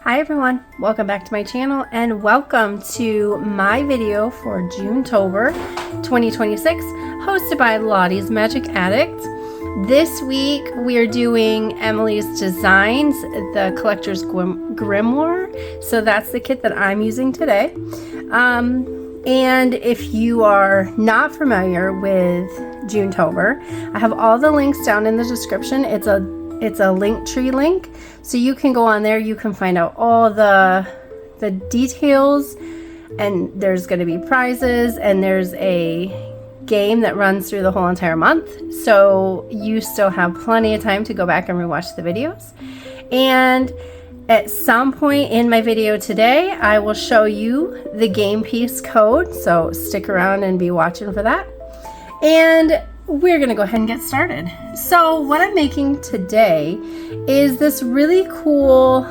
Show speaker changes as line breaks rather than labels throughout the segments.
Hi everyone, welcome back to my channel and welcome to my video for Junetober 2026 hosted by Lottie's Magic Addict. This week we are doing Emily's Designs, the Collector's Grimoire. So that's the kit that I'm using today. And if you are not familiar with Junetober, I have all the links down in the description. It's a LinkTree link, so you can go on there, you can find out all the details, and there's going to be prizes, and there's a game that runs through the whole entire month, so you still have plenty of time to go back and rewatch the videos. And at some point in my video today, I will show you the game piece code, so stick around and be watching for that. And we're gonna go ahead and get started. So what I'm making today is this really cool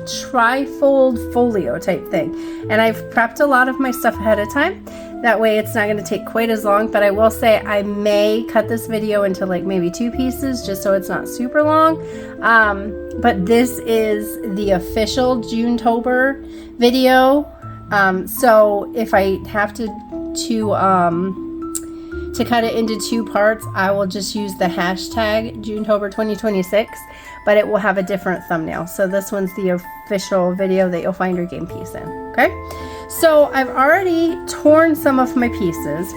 Trifold Folio type thing. And I've prepped a lot of my stuff ahead of time. That way it's not gonna take quite as long, but I will say I may cut this video into like maybe 2 pieces just so it's not super long. But this is the official Junetober video. So if I have to cut it into 2 parts, I will just use the hashtag Junetober 2026, but it will have a different thumbnail. So this one's the official video that you'll find your game piece in, okay? So I've already torn some of my pieces,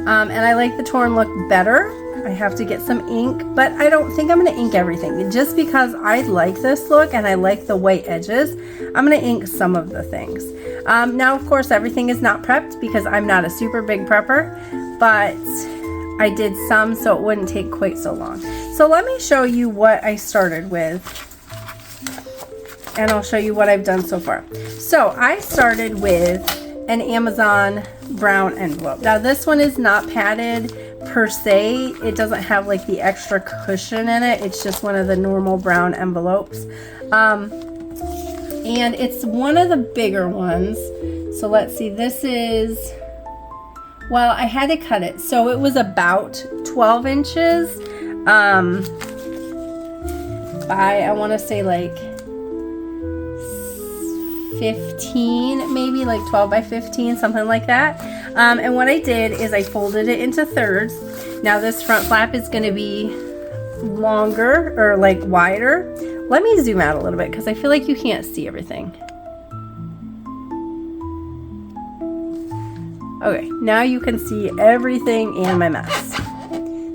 and I like the torn look better. I have to get some ink, but I don't think I'm gonna ink everything. Just because I like this look and I like the white edges, I'm gonna ink some of the things. Now, of course, everything is not prepped because I'm not a super big prepper, but I did some so it wouldn't take quite so long. So let me show you what I started with, and I'll show you what I've done so far. So I started with an Amazon brown envelope. Now this one is not padded per se. It doesn't have like the extra cushion in it. It's just one of the normal brown envelopes. And it's one of the bigger ones. So let's see, this is, well, I had to cut it. So it was about 12 inches by, I want to say like 15, maybe like 12 by 15, something like that. And what I did is I folded it into thirds. Now this front flap is going to be longer or like wider. Let me zoom out a little bit because I feel like you can't see everything. Okay, now you can see everything and my mess.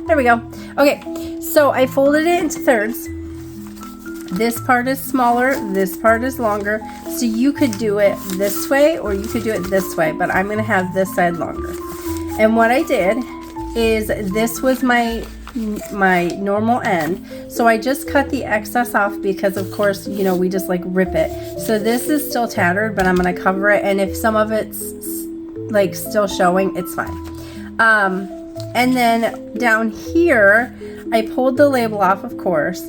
There we go. Okay, so I folded it into thirds. This part is smaller, this part is longer. So you could do it this way or you could do it this way, but I'm gonna have this side longer. And what I did is, this was my normal end, so I just cut the excess off because of course, you know, we just like rip it. So this is still tattered, but I'm gonna cover it, and if some of it's like still showing, it's fine. And then down here I pulled the label off, of course,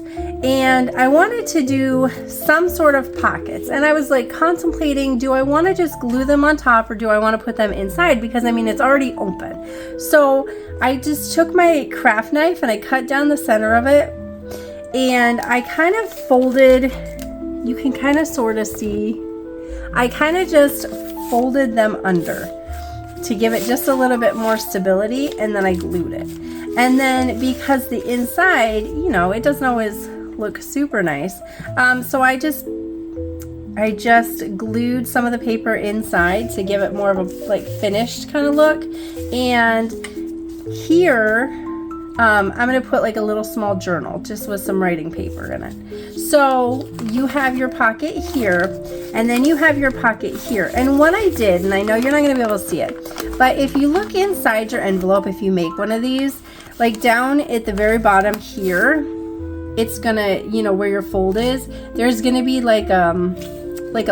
and I wanted to do some sort of pockets, and I was like contemplating, do I want to just glue them on top or do I want to put them inside, because I mean it's already open. So I just took my craft knife and I cut down the center of it, and I kind of folded, you can kind of sort of see, I kind of just folded them under to give it just a little bit more stability, and then I glued it. And then because the inside, you know, it doesn't always look super nice, so I just glued some of the paper inside to give it more of a like finished kind of look. And here I'm gonna put like a little small journal just with some writing paper in it. So you have your pocket here, and then you have your pocket here. And what I did, and I know you're not gonna be able to see it, but if you look inside your envelope, if you make one of these, like down at the very bottom here, it's gonna, you know, where your fold is, there's gonna be like a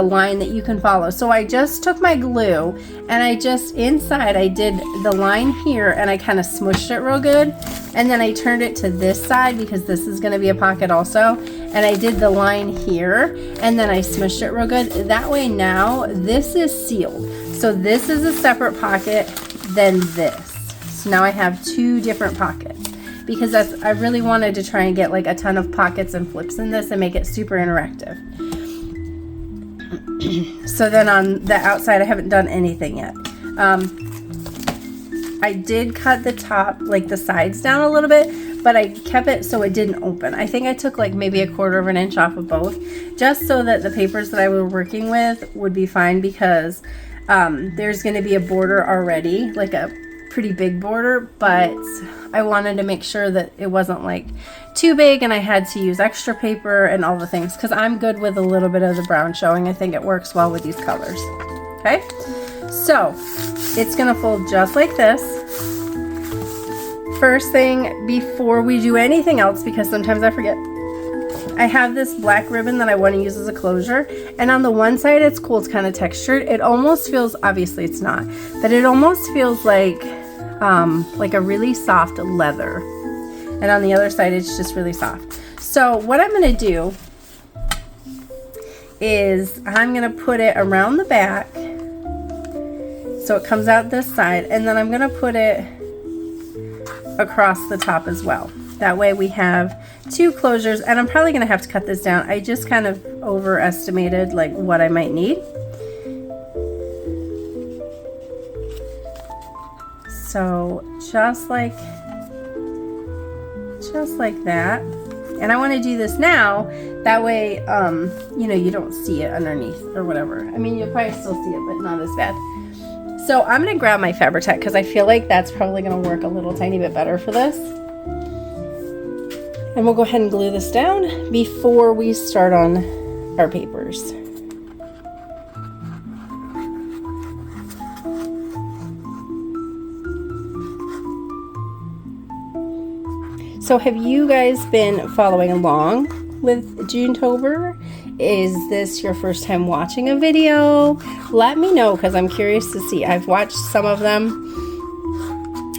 line that you can follow. So I just took my glue and I just inside, I did the line here and I kind of smushed it real good, and then I turned it to this side because this is going to be a pocket also, and I did the line here and then I smushed it real good. That way now this is sealed, so this is a separate pocket than this. So now I have 2 different pockets. because I really wanted to try and get like a ton of pockets and flips in this and make it super interactive. So then on the outside, I haven't done anything yet. I did cut the top, like the sides down a little bit, but I kept it so it didn't open. I think I took like maybe 1/4 of an inch off of both, just so that the papers that I were working with would be fine, because there's going to be a border already, like a pretty big border, but I wanted to make sure that it wasn't like too big and I had to use extra paper and all the things, because I'm good with a little bit of the brown showing. I think it works well with these colors. Okay, so it's gonna fold just like this. First thing, before we do anything else, because sometimes I forget, I have this black ribbon that I want to use as a closure, and on the one side it's cool, it's kind of textured. It almost feels, obviously it's not, but it almost feels like a really soft leather, and on the other side it's just really soft. So what I'm going to do is I'm going to put it around the back so it comes out this side, and then I'm going to put it across the top as well. That way we have 2 closures, and I'm probably going to have to cut this down. I just kind of overestimated like what I might need. So just like that. And I want to do this now, that way you know, you don't see it underneath or whatever. I mean, you'll probably still see it, but not as bad. So I'm going to grab my Fabri-Tac, because I feel like that's probably going to work a little tiny bit better for this. And we'll go ahead and glue this down before we start on our papers. So have you guys been following along with Junetober? Is this your first time watching a video? Let me know, because I'm curious to see. I've watched some of them,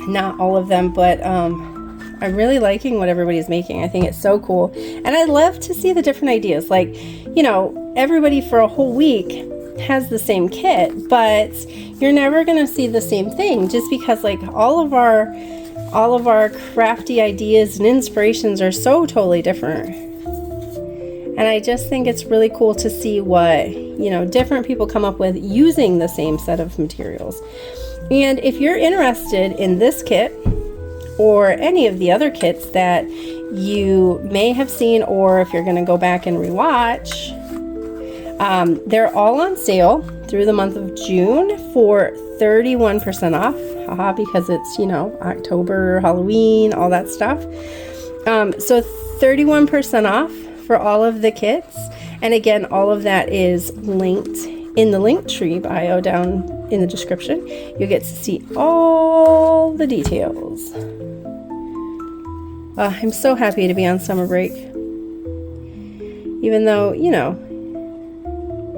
not all of them, but I'm really liking what everybody's making. I think it's so cool, and I love to see the different ideas. Like, you know, everybody for a whole week has the same kit, but you're never gonna see the same thing, just because like all of our crafty ideas and inspirations are so totally different. And I just think it's really cool to see what, you know, different people come up with using the same set of materials. And if you're interested in this kit or any of the other kits that you may have seen, or if you're going to go back and rewatch, they're all on sale through the month of June for 31% off. Haha, because it's, you know, October, Halloween, all that stuff. So 31% off for all of the kits. And again, all of that is linked in the LinkTree bio down in the description. You get to see all the details. I'm so happy to be on summer break. Even though, you know,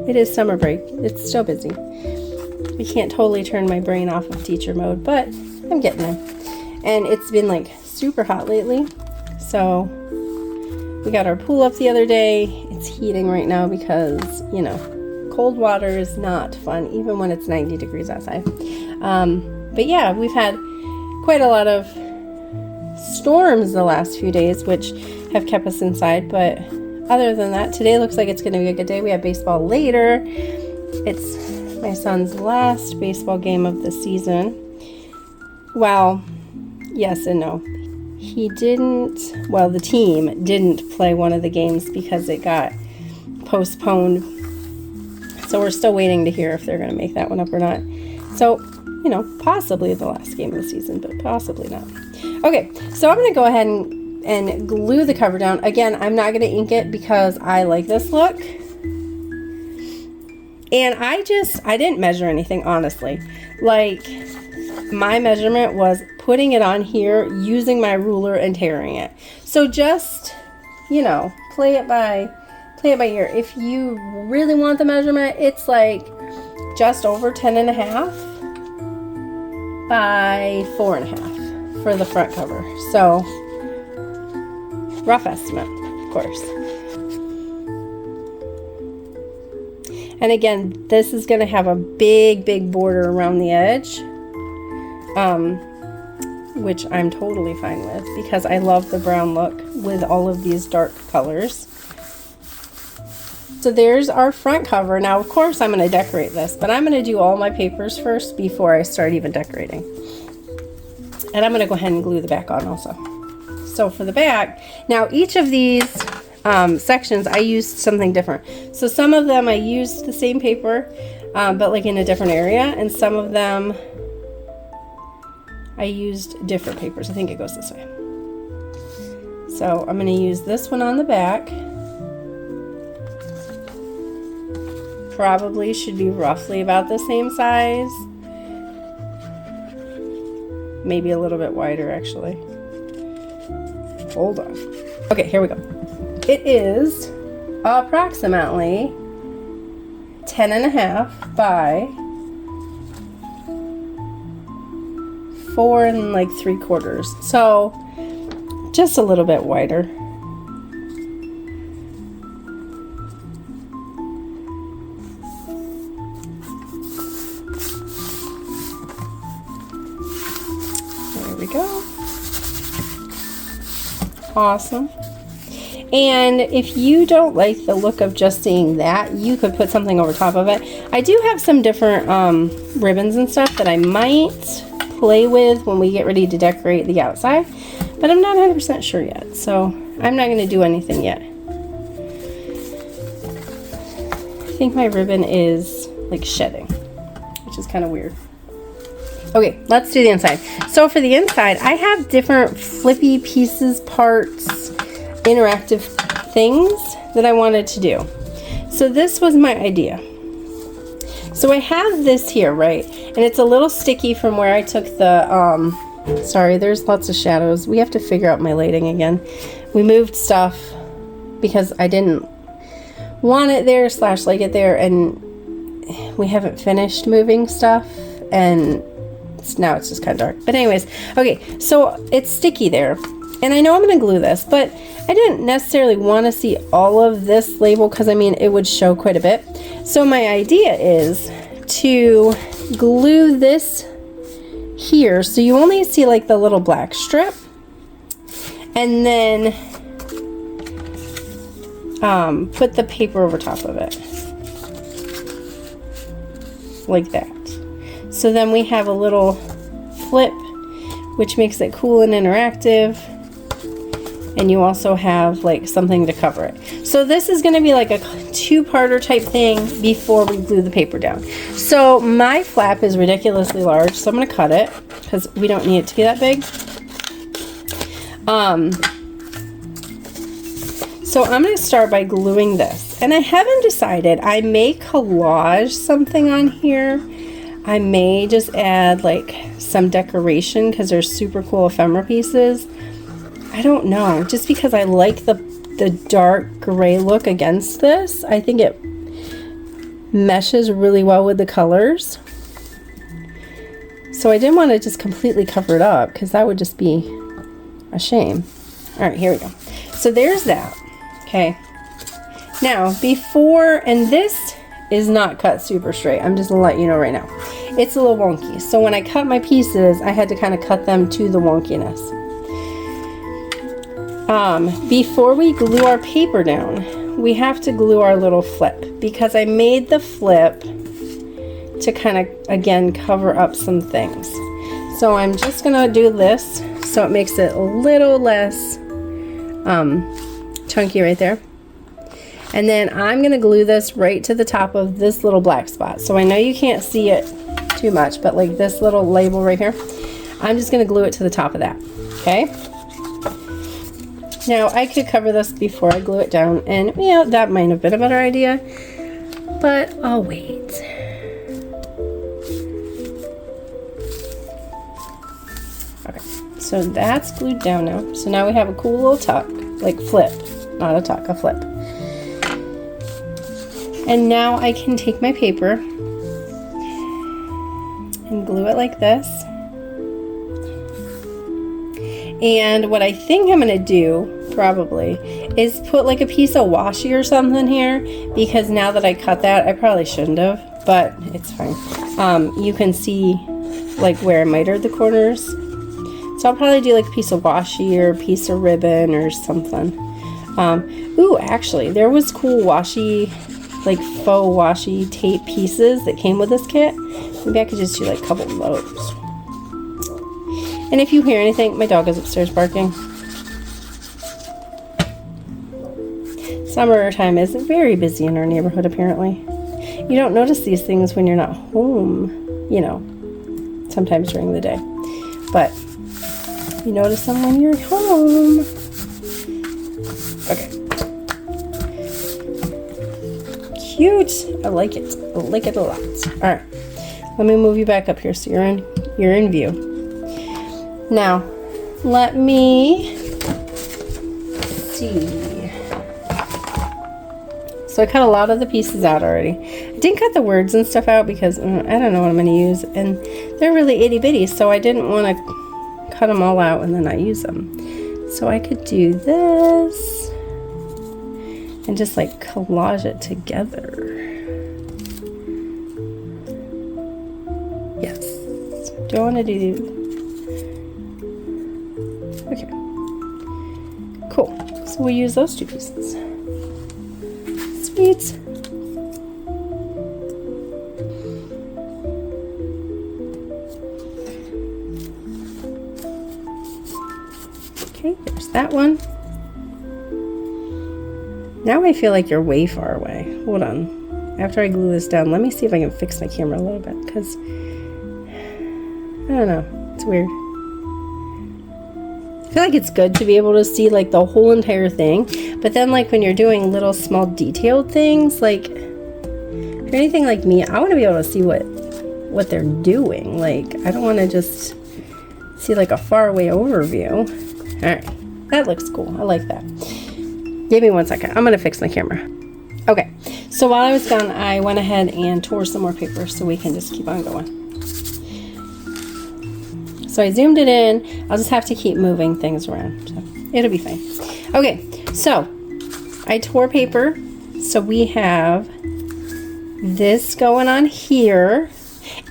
it is summer break, it's still busy. I can't totally turn my brain off of teacher mode, but I'm getting there. And it's been like super hot lately. So we got our pool up the other day. It's heating right now because, you know, cold water is not fun, even when it's 90 degrees outside. But yeah, we've had quite a lot of storms the last few days, which have kept us inside. But other than that, today looks like it's going to be a good day. We have baseball later. It's my son's last baseball game of the season. Well, yes and no. He didn't, well, the team didn't play one of the games because it got postponed. So we're still waiting to hear if they're going to make that one up or not. So, you know, possibly the last game of the season, but possibly not. Okay, so I'm going to go ahead and glue the cover down. Again, I'm not going to ink it because I like this look. And I didn't measure anything, honestly. Like, my measurement was putting it on here, using my ruler and tearing it. So just, you know, play it by ear. If you really want the measurement, it's like just over 10.5 by 4.5 for the front cover. So, rough estimate, of course. And again, this is going to have a big border around the edge. which I'm totally fine with because I love the brown look with all of these dark colors. So there's our front cover. Now, of course, I'm going to decorate this, but I'm going to do all my papers first before I start even decorating. And I'm going to go ahead and glue the back on also. So for the back, now each of these sections, I used something different. So some of them I used the same paper, but like in a different area, and some of them I used different papers. I think it goes this way. So I'm going to use this one on the back. Probably should be roughly about the same size. Maybe a little bit wider actually. Hold on. Okay, here we go. It is approximately 10.5 by 4 3/4. So just a little bit wider. Go. Awesome. And if you don't like the look of just seeing that, you could put something over top of it. I do have some different ribbons and stuff that I might play with when we get ready to decorate the outside, but I'm not 100% sure yet, so I'm not going to do anything yet. I think my ribbon is like shedding, which is kind of weird. Okay, let's do the inside. So for the inside, I have different flippy pieces, parts, interactive things that I wanted to do. So this was my idea. So I have this here, right? And it's a little sticky from where I took the, sorry, there's lots of shadows. We have to figure out my lighting again. We moved stuff because I didn't want it there / like it there, and we haven't finished moving stuff, and now it's just kind of dark. But anyways, okay, so it's sticky there, and I know I'm going to glue this, but I didn't necessarily want to see all of this label because I mean it would show quite a bit. So my idea is to glue this here so you only see like the little black strip, and then put the paper over top of it like that. So then we have a little flip, which makes it cool and interactive. And you also have like something to cover it. So this is going to be like a two-parter type thing before we glue the paper down. So my flap is ridiculously large, so I'm going to cut it because we don't need it to be that big. So I'm going to start by gluing this. And I haven't decided. I may collage something on here. I may just add like some decoration because they're super cool ephemera pieces. I don't know, just because I like the dark gray look against this. I think it meshes really well with the colors. So I didn't want to just completely cover it up because that would just be a shame. All right, here we go. So there's that. Okay. Now before, and this is not cut super straight. I'm just gonna let you know right now. It's a little wonky. So when I cut my pieces, I had to kind of cut them to the wonkiness. Before we glue our paper down, we have to glue our little flip because I made the flip to kind of, again, cover up some things. So I'm just gonna do this so it makes it a little less chunky right there. And then I'm gonna glue this right to the top of this little black spot. So I know you can't see it too much, but like this little label right here, I'm just gonna glue it to the top of that, okay? Now I could cover this before I glue it down, and yeah, that might have been a better idea, but I'll wait. Okay, so that's glued down now. So now we have a cool little tuck, like flip, not a tuck, a flip. And now I can take my paper and glue it like this. And what I think I'm going to do, probably, is put like a piece of washi or something here, because now that I cut that, I probably shouldn't have, but it's fine. You can see like where I mitered the corners, So I'll probably do like a piece of washi or a piece of ribbon or something. Ooh, actually, there was cool washi, like faux washi tape pieces that came with this kit. Maybe I could just do like a couple of those. And if you hear anything, my dog is upstairs barking. Summertime is very busy in our neighborhood, apparently. You don't notice these things when you're not home, you know, sometimes during the day. But you notice them when you're home. Okay. Cute. I like it. I like it a lot. All right. Let me move you back up here so you're in view. Now, let me see. So I cut a lot of the pieces out already. I didn't cut the words and stuff out because I don't know what I'm going to use, and they're really itty bitty, so I didn't want to cut them all out and then not use them. So I could do this and just like collage it together. Yes. Do I want to do? Okay. Cool. So we'll use those two pieces. Sweet. Okay, there's that one. Now I feel like you're way far away. Hold on. After I glue this down, let me see if I can fix my camera a little bit, because I don't know. It's weird. I feel like it's good to be able to see like the whole entire thing, but then like when you're doing little small detailed things, like if you're anything like me, I want to be able to see what they're doing. Like I don't want to just see like a far away overview. All right, that looks cool. I like that. Give me 1 second. I'm gonna fix my camera. Okay, so while I was gone, I went ahead and tore some more paper so we can just keep on going. So I zoomed it in. I'll just have to keep moving things around. So it'll be fine. Okay, so I tore paper. So we have this going on here.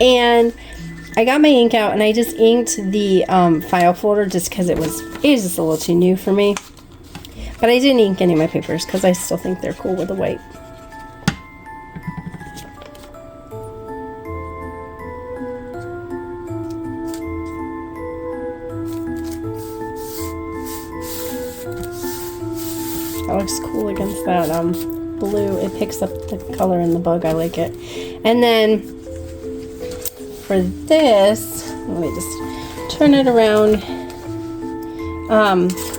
And I got my ink out and I just inked the file folder just because it was just a little too new for me. But I didn't ink any of my papers because I still think they're cool with the white. That looks cool against that blue. It picks up the color in the bug. I like it. And then for this, let me just turn it around.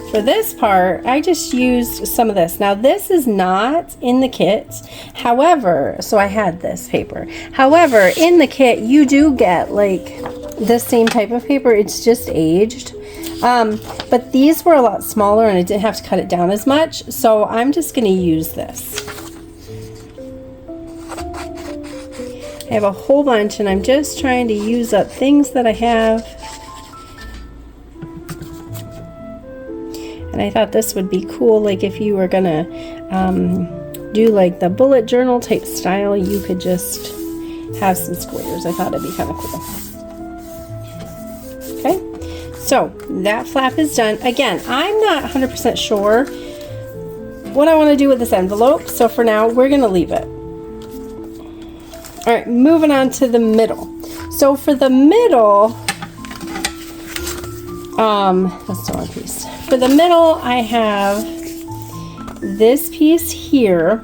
For this part, I just used some of this. Now this is not in the kit. However, so I had this paper. However, in the kit, you do get like the same type of paper. It's just aged. But these were a lot smaller and I didn't have to cut it down as much. So I'm just going to use this. I have a whole bunch and I'm just trying to use up things that I have. And I thought this would be cool, like if you were gonna do like the bullet journal type style, you could just have some squares. I thought it'd be kind of cool. Okay, so that flap is done. Again, I'm not 100% sure what I want to do with this envelope, so for now we're gonna leave it. All right, moving on to the middle. So for the middle, that's the wrong piece. For the middle, I have this piece here.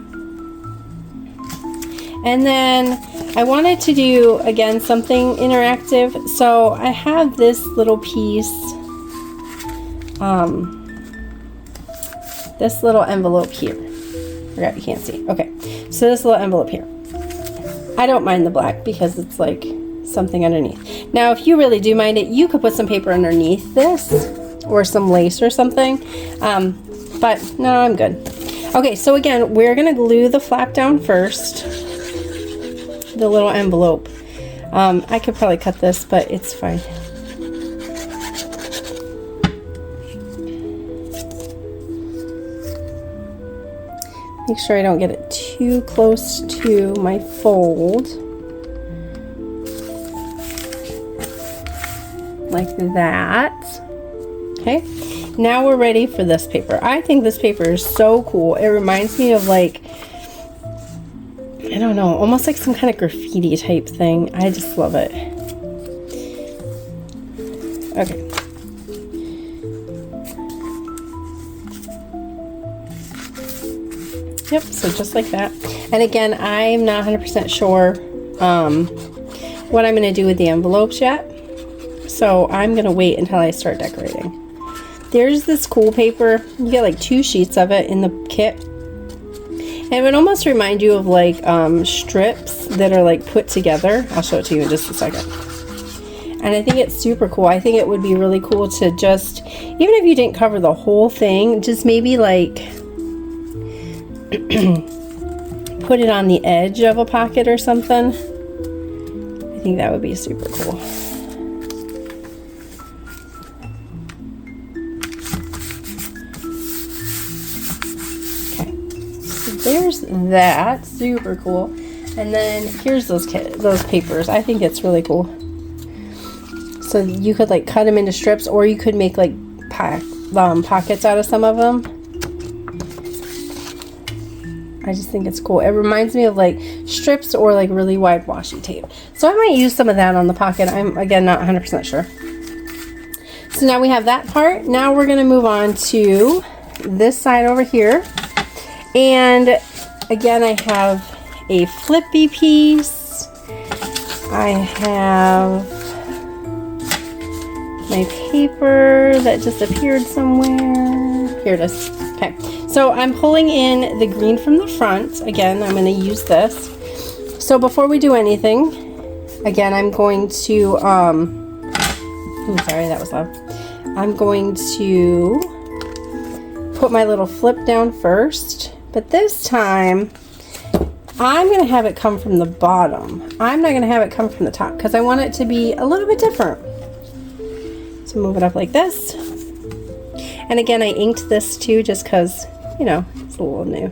And then I wanted to do, again, something interactive. So I have this little piece, this little envelope here. Forgot you can't see. Okay, so this little envelope here. I don't mind the black because it's like something underneath. Now, if you really do mind it, you could put some paper underneath this or some lace or something. But no, I'm good. Okay, so again, we're gonna glue the flap down first. The little envelope. I could probably cut this, but it's fine. Make sure I don't get it too close to my fold. Like that. Okay, now we're ready for this paper. I think this paper is so cool. It reminds me of like, I don't know, almost like some kind of graffiti type thing. I just love it. Okay. Yep, so just like that. And again, I'm not 100% sure what I'm going to do with the envelopes yet. So I'm going to wait until I start decorating. There's this cool paper. You get like 2 sheets of it in the kit. And it would almost remind you of like strips that are like put together. I'll show it to you in just a second. And I think it's super cool. I think it would be really cool to just, even if you didn't cover the whole thing, just maybe like put it on the edge of a pocket or something. I think that would be super cool. There's that, super cool. And then here's those papers. I think it's really cool. So you could like cut them into strips, or you could make like pockets out of some of them. I just think it's cool. It reminds me of like strips or like really wide washi tape. So I might use some of that on the pocket. I'm again not 100% sure. So now we have that part. Now we're gonna move on to this side over here. And again, I have a flippy piece. I have my paper that just appeared somewhere. Here it is. Okay, so I'm pulling in the green from the front. Again, I'm going to use this. So before we do anything, again, I'm going to, I'm sorry, that was loud. I'm going to put my little flip down first. But this time, I'm going to have it come from the bottom. I'm not going to have it come from the top because I want it to be a little bit different. So move it up like this. And again, I inked this too just because, you know, it's a little new.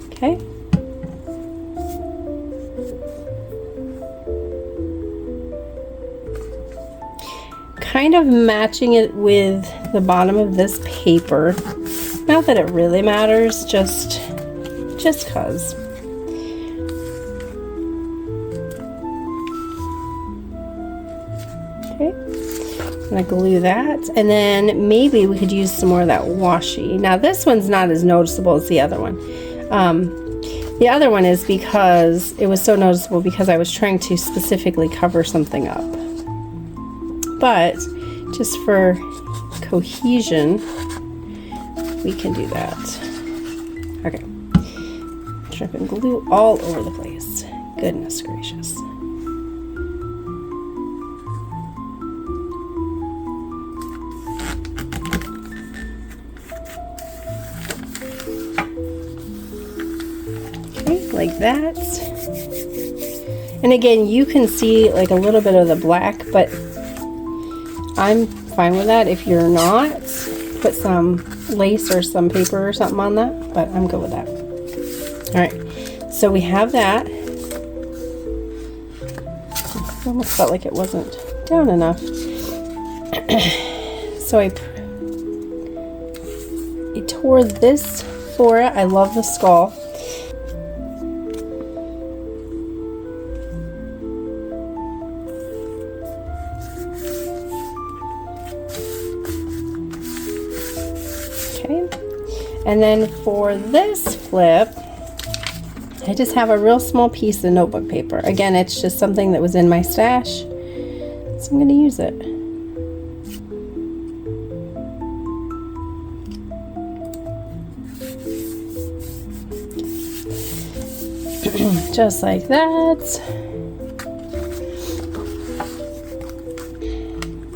Okay. Kind of matching it with the bottom of this paper. Not that it really matters, just cause. Okay, I'm gonna glue that, and then maybe we could use some more of that washi. Now this one's not as noticeable as the other one. The other one is because it was so noticeable because I was trying to specifically cover something up. But just for cohesion, we can do that. Okay. Dripping glue all over the place. Goodness gracious. Okay, like that. And again, you can see like a little bit of the black, but I'm fine with that. If you're not, put some lace or some paper or something on that, but I'm good with that. All right, so we have that. It almost felt like it wasn't down enough. So I tore this for it. I love the skull. And then for this flip, I just have a real small piece of notebook paper. Again, it's just something that was in my stash, so I'm going to use it. Just like that.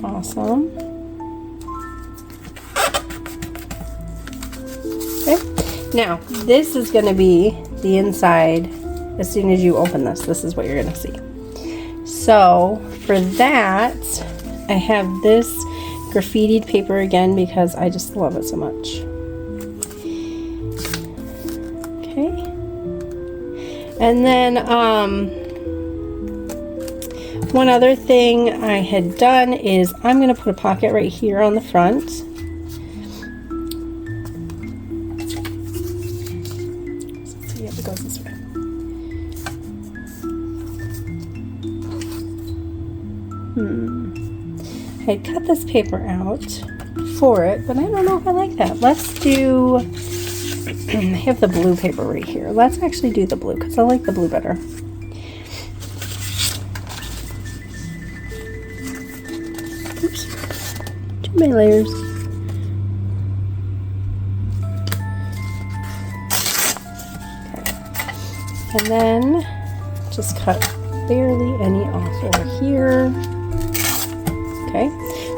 Awesome. Now, this is going to be the inside. As soon as you open this, this is what you're going to see. So, for that, I have this graffitied paper again because I just love it so much. Okay. And then, One other thing I had done is I'm going to put a pocket right here on the front. Let's see if it goes this way. I had cut this paper out for it, but I don't know if I like that. Let's do, I have the blue paper right here. Let's actually do the blue because I like the blue better. Oops, too many layers. Okay. And then just cut barely any off over here. Okay,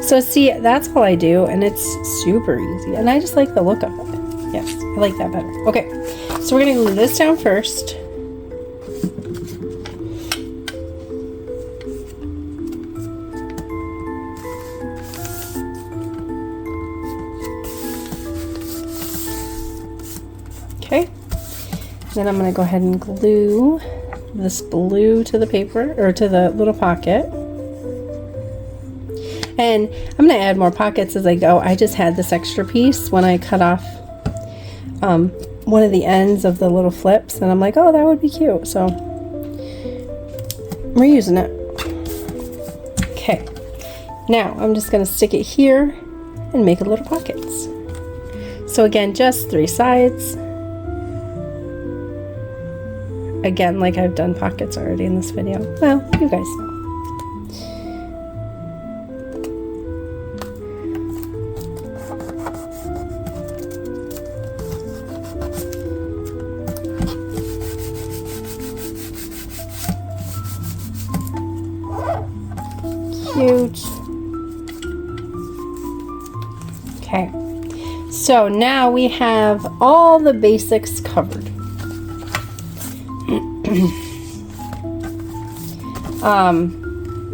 so see, that's all I do, and it's super easy, and I just like the look of it. Yes, I like that better. Okay, so we're gonna glue this down first. Okay, then I'm gonna go ahead and glue this blue to the paper, or to the little pocket. And I'm going to add more pockets as I go. I just had this extra piece when I cut off one of the ends of the little flips, and I'm like, oh, that would be cute. So we're using it. Okay, now I'm just going to stick it here and make little pockets. So again, just 3 sides. Again, like I've done pockets already in this video. Well, you guys know. Cute. Okay, so now we have all the basics covered.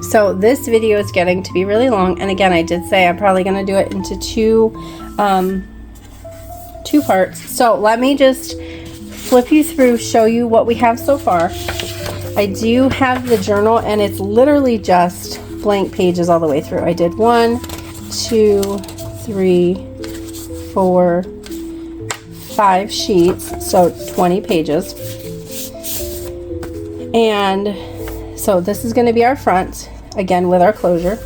So this video is getting to be really long, and again, I did say I'm probably going to do it into two parts. So let me just flip you through, show you what we have so far. I do have the journal, and it's literally just blank pages all the way through. I did 1, 2, 3, 4, 5 sheets, so 20 pages. And so this is going to be our front, again with our closure.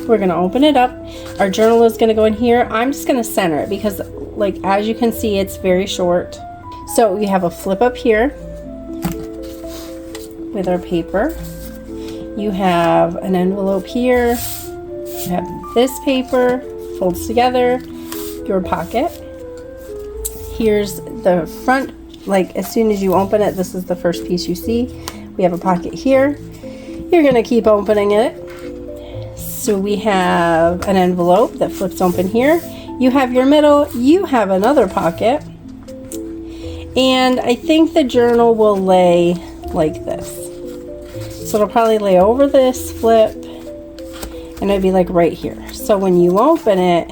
We're going to open it up. Our journal is going to go in here. I'm just going to center it because, like, as you can see, it's very short. So we have a flip up here with our paper. You have an envelope here. You have this paper, folds together, your pocket. Here's the front, like as soon as you open it, this is the first piece you see. We have a pocket here. You're gonna keep opening it. So we have an envelope that flips open here. You have your middle, you have another pocket. And I think the journal will lay like this. So it'll probably lay over this flip, and it'll be like right here. So when you open it,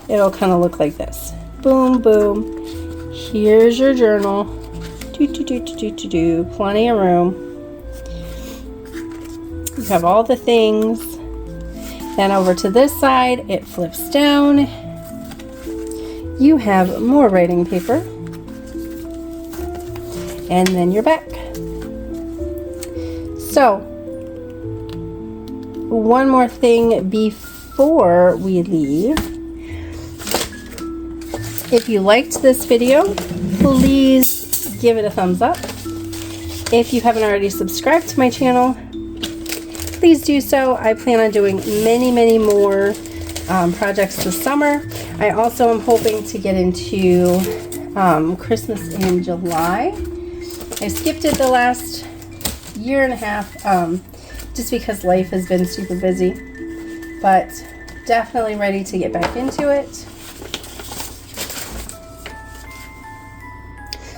it'll kind of look like this. Boom, boom. Here's your journal. Plenty of room. You have all the things. Then over to this side, it flips down. You have more writing paper. And then you're back. So, one more thing before we leave. If you liked this video, please give it a thumbs up. If you haven't already subscribed to my channel, please do so. I plan on doing many more projects this summer. I also am hoping to get into Christmas in July. I skipped it the last year and a half just because life has been super busy, but definitely ready to get back into it.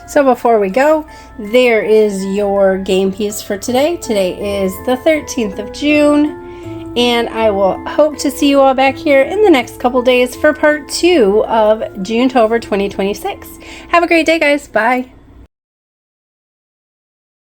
So before we go, there is your game piece for today. Today is the 13th of June, and I will hope to see you all back here in the next couple days for part 2 of Junetober 2026. Have a great day, guys. Bye.